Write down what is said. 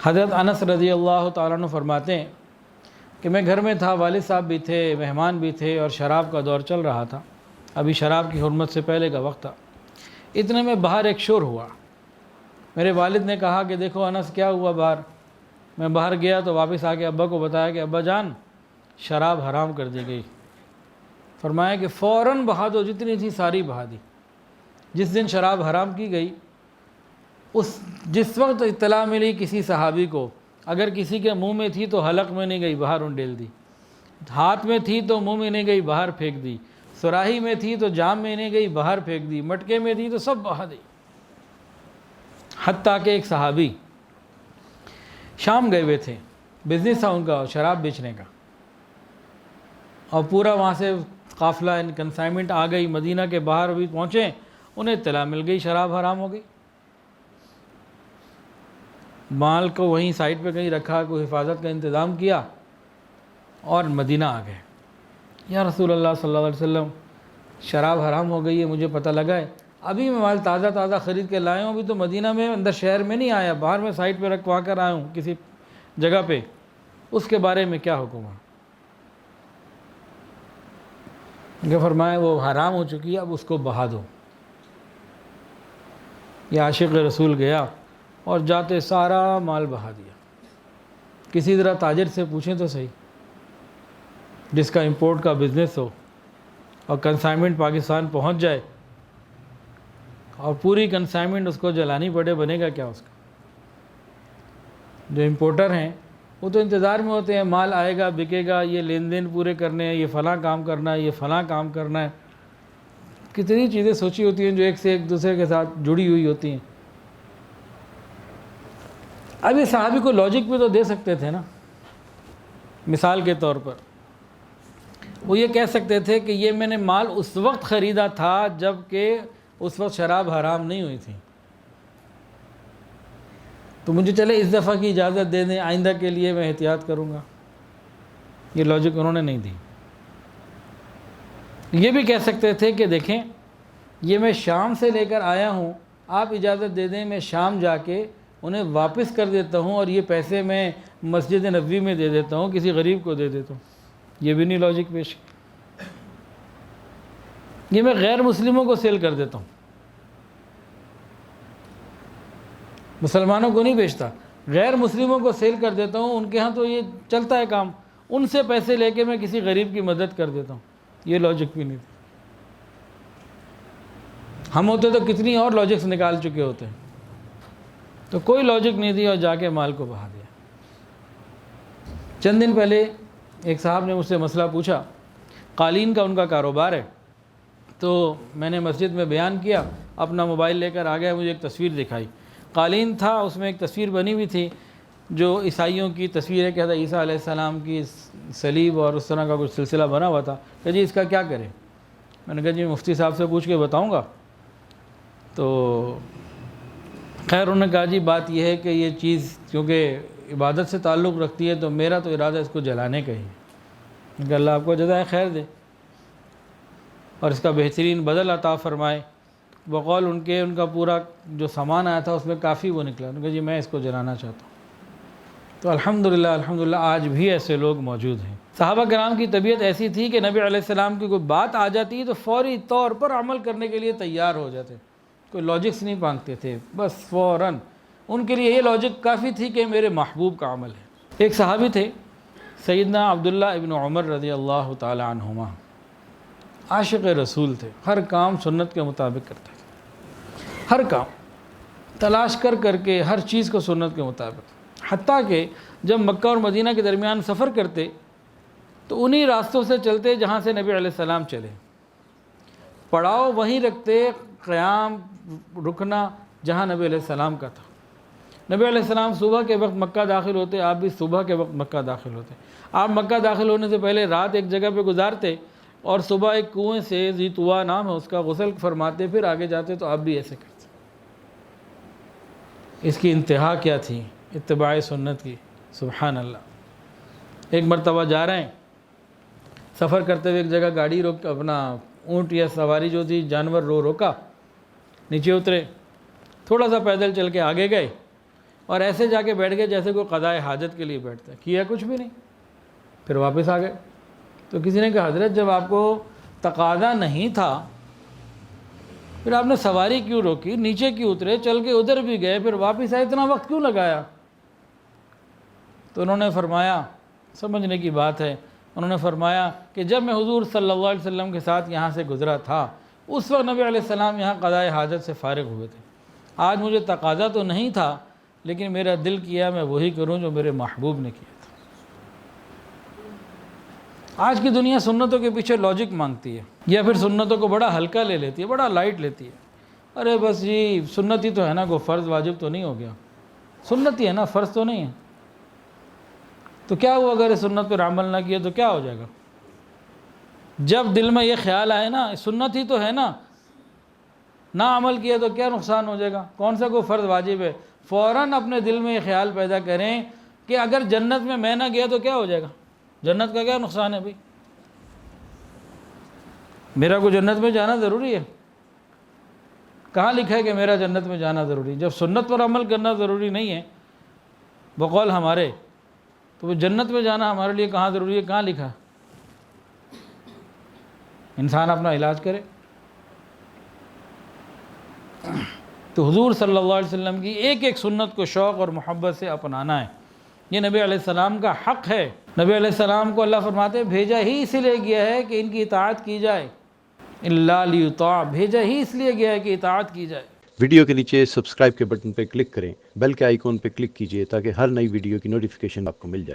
حضرت انس رضی اللہ تعالیٰ عنہ فرماتے ہیں کہ میں گھر میں تھا، والد صاحب بھی تھے، مہمان بھی تھے، اور شراب کا دور چل رہا تھا، ابھی شراب کی حرمت سے پہلے کا وقت تھا۔ اتنے میں باہر ایک شور ہوا۔ میرے والد نے کہا کہ دیکھو انس کیا ہوا باہر۔ میں باہر گیا تو واپس آ کے ابا کو بتایا کہ ابا جان شراب حرام کر دی گئی۔ فرمایا کہ فوراً بہا دو، جتنی تھی ساری بہا دی۔ جس دن شراب حرام کی گئی، جس وقت اطلاع ملی کسی صحابی کو، اگر کسی کے منہ میں تھی تو حلق میں نہیں گئی، باہر انڈیل دی، ہاتھ میں تھی تو منہ میں نہیں گئی، باہر پھینک دی، سراہی میں تھی تو جام میں نہیں گئی، باہر پھینک دی، مٹکے میں تھی تو سب بہا دی۔ حتیٰ کہ ایک صحابی شام گئے ہوئے تھے، بزنس تھا ان کا شراب بیچنے کا، اور پورا وہاں سے قافلہ کنسائنمنٹ آ گئی، مدینہ کے باہر بھی پہنچے، انہیں اطلاع مل گئی شراب حرام ہو گئی۔ مال کو وہیں سائٹ پہ کہیں رکھا، کوئی حفاظت کا انتظام کیا، اور مدینہ آ گئے۔ یا رسول اللہ صلی اللہ علیہ وسلم شراب حرام ہو گئی ہے، مجھے پتہ لگا ہے، ابھی میں مال تازہ خرید کے لائے ہوں، ابھی تو مدینہ میں اندر شہر میں نہیں آیا، باہر میں سائٹ پہ رکھوا کر آیا ہوں کسی جگہ پہ، اس کے بارے میں کیا حکم ہے؟ کہ فرمایا وہ حرام ہو چکی ہے، اب اس کو بہا دو۔ یہ عاشق رسول گیا اور جاتے سارا مال بہا دیا۔ کسی طرح تاجر سے پوچھیں تو صحیح، جس کا امپورٹ کا بزنس ہو اور کنسائنمنٹ پاکستان پہنچ جائے اور پوری کنسائنمنٹ اس کو جلانی پڑے، بنے گا کیا اس کا؟ جو امپورٹر ہیں وہ تو انتظار میں ہوتے ہیں، مال آئے گا، بکے گا، یہ لین دین پورے کرنے ہیں، یہ فلاں کام کرنا ہے، یہ فلاں کام کرنا ہے، کتنی چیزیں سوچی ہوتی ہیں جو ایک سے ایک دوسرے کے ساتھ جڑی ہوئی ہوتی ہیں۔ اب یہ صحابی کو لاجک بھی تو دے سکتے تھے نا، مثال کے طور پر وہ یہ کہہ سکتے تھے کہ یہ میں نے مال اس وقت خریدا تھا جب کہ اس وقت شراب حرام نہیں ہوئی تھی، تو مجھے چلے اس دفعہ کی اجازت دے دیں، آئندہ کے لیے میں احتیاط کروں گا۔ یہ لاجک انہوں نے نہیں دی۔ یہ بھی کہہ سکتے تھے کہ دیکھیں یہ میں شام سے لے کر آیا ہوں، آپ اجازت دے دیں میں شام جا کے انہیں واپس کر دیتا ہوں، اور یہ پیسے میں مسجد نبوی میں دے دیتا ہوں، کسی غریب کو دے دیتا ہوں۔ یہ بھی نہیں لاجک پیش۔ یہ میں غیر مسلموں کو سیل کر دیتا ہوں، مسلمانوں کو نہیں بیچتا، غیر مسلموں کو سیل کر دیتا ہوں، ان کے ہاں تو یہ چلتا ہے کام، ان سے پیسے لے کے میں کسی غریب کی مدد کر دیتا ہوں۔ یہ لاجک بھی نہیں تھی۔ ہم ہوتے تو کتنی اور لاجکس نکال چکے ہوتے ہیں، تو کوئی لاجک نہیں تھی، اور جا کے مال کو بہا دیا۔ چند دن پہلے ایک صاحب نے مجھ سے مسئلہ پوچھا، قالین کا ان کا کاروبار ہے، تو میں نے مسجد میں بیان کیا، اپنا موبائل لے کر آ گیا، مجھے ایک تصویر دکھائی، قالین تھا، اس میں ایک تصویر بنی ہوئی تھی جو عیسائیوں کی تصویر ہے کہ حضرت عیسیٰ علیہ السلام کی صلیب اور اس طرح کا کچھ سلسلہ بنا ہوا تھا، کہ جی اس کا کیا کریں؟ میں نے کہا جی مفتی صاحب سے پوچھ کے بتاؤں گا۔ تو خیر انہوں نے کہا جی بات یہ ہے کہ یہ چیز کیونکہ عبادت سے تعلق رکھتی ہے، تو میرا تو ارادہ اس کو جلانے کا ہی ہے، کہ اللہ آپ کو جزائے خیر دے اور اس کا بہترین بدل عطا فرمائے۔ بقول ان کا پورا جو سامان آیا تھا اس میں کافی وہ نکلا، انہوں نے کہا جی میں اس کو جلانا چاہتا ہوں۔ تو الحمدللہ آج بھی ایسے لوگ موجود ہیں۔ صحابہ کرام کی طبیعت ایسی تھی کہ نبی علیہ السلام کی کوئی بات آ جاتی تو فوری طور پر عمل کرنے کے لیے تیار ہو جاتے، کوئی لاجکس نہیں مانگتے تھے، بس فوراً ان کے لیے یہ لاجک کافی تھی کہ میرے محبوب کا عمل ہے۔ ایک صحابی تھے سیدنا عبداللہ ابن عمر رضی اللہ تعالی عنہما، عاشق رسول تھے، ہر کام سنت کے مطابق کرتے تھے، ہر کام تلاش کر کے ہر چیز کو سنت کے مطابق، حتیٰ کہ جب مکہ اور مدینہ کے درمیان سفر کرتے تو انہی راستوں سے چلتے جہاں سے نبی علیہ السلام چلے، پڑاؤ وہیں رکھتے، قیام رکنا جہاں نبی علیہ السلام کا تھا۔ نبی علیہ السلام صبح کے وقت مکہ داخل ہوتے، آپ بھی صبح کے وقت مکہ داخل ہوتے، آپ مکہ داخل ہونے سے پہلے رات ایک جگہ پہ گزارتے، اور صبح ایک کنویں سے ذی طویٰ نام ہے اس کا غسل فرماتے، پھر آگے جاتے، تو آپ بھی ایسے کرتے۔ اس کی انتہا کیا تھی؟ اتباع سنت کی، سبحان اللہ۔ ایک مرتبہ جا رہے ہیں، سفر کرتے ہوئے ایک جگہ گاڑی روک، اپنا اونٹ یا سواری جو تھی جانور روکا، نیچے اترے، تھوڑا سا پیدل چل کے آگے گئے، اور ایسے جا کے بیٹھ گئے جیسے کوئی قضائے حاجت کے لیے بیٹھتا ہے، کیا کچھ بھی نہیں، پھر واپس آ گئے۔ تو کسی نے کہا حضرت جب آپ کو تقاضا نہیں تھا پھر آپ نے سواری کیوں روکی، نیچے کیوں اترے، چل کے ادھر بھی گئے، پھر واپس آئے، اتنا وقت کیوں لگایا؟ تو انہوں نے فرمایا، سمجھنے کی بات ہے، انہوں نے فرمایا کہ جب میں حضور صلی اللہ علیہ وسلم کے ساتھ یہاں سے گزرا تھا اس وقت نبی علیہ السلام یہاں قضائے حاجت سے فارغ ہوئے تھے۔ آج مجھے تقاضا تو نہیں تھا لیکن میرا دل کیا میں وہی کروں جو میرے محبوب نے کیا تھا۔ آج کی دنیا سنتوں کے پیچھے لاجک مانگتی ہے، یا پھر سنتوں کو بڑا ہلکا لے لیتی ہے، بڑا لائٹ لیتی ہے۔ ارے بس جی سنت ہی تو ہے نا، کوئی فرض واجب تو نہیں ہو گیا، سنت ہی ہے نا، فرض تو نہیں ہے۔ تو کیا ہوا اگر سنت پر عمل نہ کیا تو کیا ہو جائے گا؟ جب دل میں یہ خیال آئے نا سنت ہی تو ہے نا، نہ عمل کیا تو کیا نقصان ہو جائے گا؟ کون سا کوئی فرض واجب ہے؟ فوراً اپنے دل میں یہ خیال پیدا کریں کہ اگر جنت میں نہ گیا تو کیا ہو جائے گا؟ جنت کا کیا نقصان ہے بھائی؟ میرا کو جنت میں جانا ضروری ہے؟ کہاں لکھا ہے کہ میرا جنت میں جانا ضروری ہے؟ جب سنت پر عمل کرنا ضروری نہیں ہے بقول ہمارے، تو وہ جنت میں جانا ہمارے لیے کہاں ضروری ہے؟ کہاں لکھا ہے؟ انسان اپنا علاج کرے۔ تو حضور صلی اللہ علیہ وسلم کی ایک ایک سنت کو شوق اور محبت سے اپنانا ہے، یہ نبی علیہ السلام کا حق ہے۔ نبی علیہ السلام کو اللہ فرماتے ہیں بھیجا ہی اس لیے گیا ہے کہ ان کی اطاعت کی جائے، الا لیطاع، بھیجا ہی اس لیے گیا ہے کہ اطاعت کی جائے۔ ویڈیو کے نیچے سبسکرائب کے بٹن پہ کلک کریں، بیل کے آئیکن پہ کلک کیجئے تاکہ ہر نئی ویڈیو کی نوٹیفیکیشن آپ کو مل جائے۔